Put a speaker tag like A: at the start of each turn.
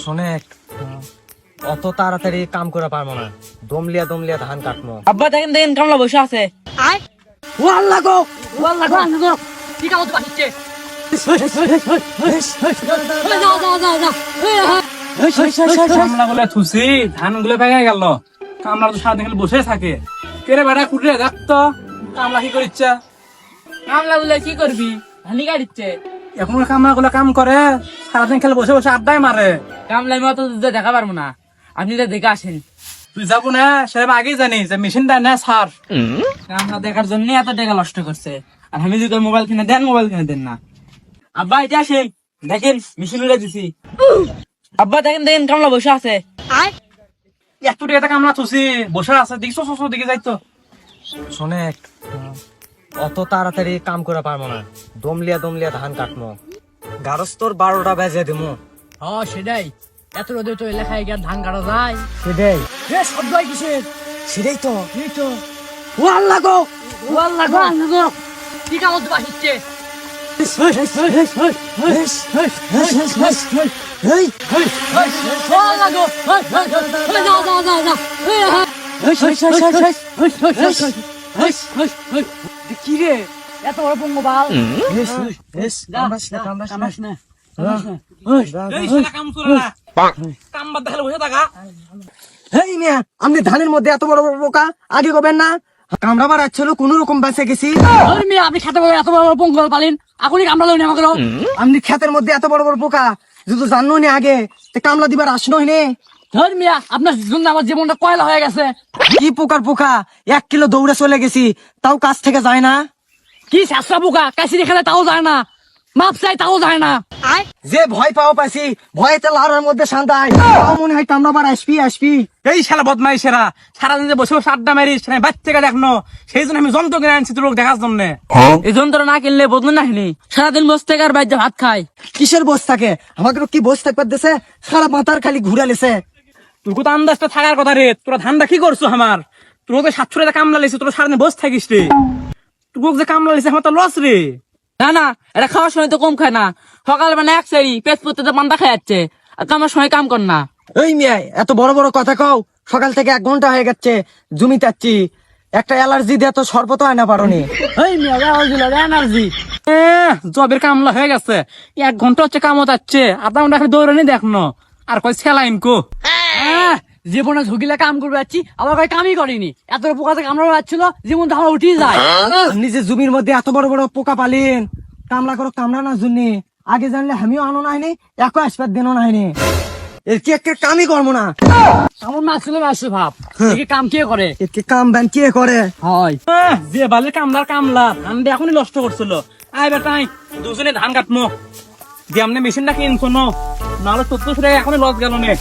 A: শোনেক, অত তাড়াতাড়ি কাম করে পারবো না, দমলিয়া দমলিয়া ধান কাটবো।
B: আব্বা দেখেন দেখেন কামলা বসে আছে।
A: ও আল্লাহ গো, ও আল্লাহ গো,
B: কি কাম হচ্ছে বাড়িতে?
C: কামলা গুলো থুসি, ধান গুলো ভেঙে গেল। কামলা তো সারাদিন খালি বসে থাকে। কেরে বেড়া কুটে দেখতো কামলা কি করিচ্ছে?
B: কামলা বলে কি করবি? ধানি কাটিচ্ছে।
C: এখন কামলা গুলো কাম করে সারাদিন খালি বসে বসে আড্ডাই মারে।
B: কামলা আমি অত দূর দেখা পারবো না, আপনি তো দেখে আসেন।
C: তুই যাবো না সেরকম আগেই জানি যে মেশিনটা না সার।
B: কামলা দেখার জন্য এত টাকা নষ্ট করছে, আর আমি যদি মোবাইল কিনে দেন, মোবাইল কিনে দেন না। আব্বা এটা আসেন, দেখেন মেশিন উড়ে দিছি। আব্বা দেখেন দেখেন কামলা বসে আছে।
C: এত টাকা কামলা থুসি বসে আছে, দেখছো শ্বশুর দিকে যাইতো।
A: শোনেক, অত তাড়াতাড়ি কাম করে পারবো না, দমলিয়া দমলিয়া ধান কাটবো। গারস তোর 12টা বেজে দিমু।
B: সেটাই, এত রোদে তো এলাকায় গিয়ে ধান কাটা যায়।
A: সেটাই
B: শব্দ হয় কিসের?
A: সেটাই তো।
B: এই তো
A: ও আল্লাহ গো,
B: ও আল্লাহ গো, কি কাম হচ্ছে বাড়িতে? কি রে, এত বড় পঙ্গপাল?
C: এই শালা কাম করে না, কাম বাদ দেখালে বসে থাকা।
A: হেই মিয়া, আপনি ধানের মধ্যে এত বড় বড় পোকা আগে কবেন না? কামড়াবার আসছিল, কোন রকম বেঁচে গেছি।
B: আপনি খেতে পারেন এত বড় বড় পঙ্গপাল পালেন, এখনই কামড়া দেবেন আমাকে।
A: আপনি ক্ষেতের মধ্যে এত বড় বড় পোকা যদি জানো নি আগে, তে কামলা দিবার আসনো হইনে।
B: ধর মিয়া, আপনার জন্য আমার জীবনটা কয়লা হয়ে গেছে।
A: কি পোকার পোকা, 1 কিলো দৌড়ে চলে গেছি, তাও কাছ থেকে যায় না।
B: কি শাস্ত্রা পোকা, কাশি খেলে তাও যায় না, মাপ চাই তাও যায় না।
A: যে ভয় পাও পাইছি, ভয়েতে লাড়ার মধ্যে শান্তায়, তাও মনে হয় কামড়াবার আসবি আসবি।
C: এই শালা বদমাইশেরা সারাদিন যে বসে বসে আড্ডা মারিস, বাচ্চাকে দেখনো, সেই জন্য আমি যন্ত্র কিনে আনছি তোর লোক দেখার জন্য।
B: এই যন্ত্র না কিনলে বদলে না কিনি, সারাদিন বসে থেকে আর বাইরে ভাত খাই।
A: কিসের বস থাকে, আমাকে কি বস থাকবার দেশে, সারা মাথার খালি ঘুরা লেছে।
C: তোর তো আন্দাজটা থাকার কথা রে, তোরা ধান্দা কি করছো আমার? তোর তো 700 টাকা কামলা লেছে, তোরা সারাদিন বসে থাকিস রে। তোর যে কামলা লেছে আমার তো লস রে।
B: না না, এটা খাওয়ার সময় তো কম খায় না, সকাল মানে এক সারি পেট পড়তে তো পান্তা খাই যাচ্ছে, আর কামার সময় কাম কর না।
A: এই মিয়াই এত বড় বড় কথা কও, সকাল থেকে 1 ঘন্টা হয়ে গেছে জমি চাচ্ছি, একটা অ্যালার্জি দিয়ে তো সর্বত হয় না পারোনি।
B: এই মিয়া এনার্জি
C: জবের কামলা হয়ে গেছে, 1 ঘন্টা হচ্ছে কাম হচ্ছে, আধা ঘন্টা খালি দৌড়ানি দেখনো, আর কই সেলাইন কো।
B: জীবনে ঝুঁকিলে কাম করবে যাচ্ছি, আবার কয় কামই করিনি, এত পোকা থেকে কামড়া যাচ্ছিল, জীবন তো আমার উঠেই যায়।
A: নিজে জমির মধ্যে এত বড় বড় পোকা পালেন, কামলা করো কামড়া না জন্য, আগে জানলে আমিও আনো নাইনি, একো আসবার দিনও নাইনি, এর কি একটা কামই করবো না।
B: আমার মা ছিল মাসে ভাব, একে কাম কে করে?
A: এর কি কাম ব্যান কে করে?
B: হয়
C: যে বালের কামলার কামলা ধান দিয়ে এখনই নষ্ট করছিল। আয় বেটাই দুজনে ধান কাটমো দিয়ে, আপনি মেশিনটা কিনছো নাহলে 1400 টাকা এখনই লস গেল নে।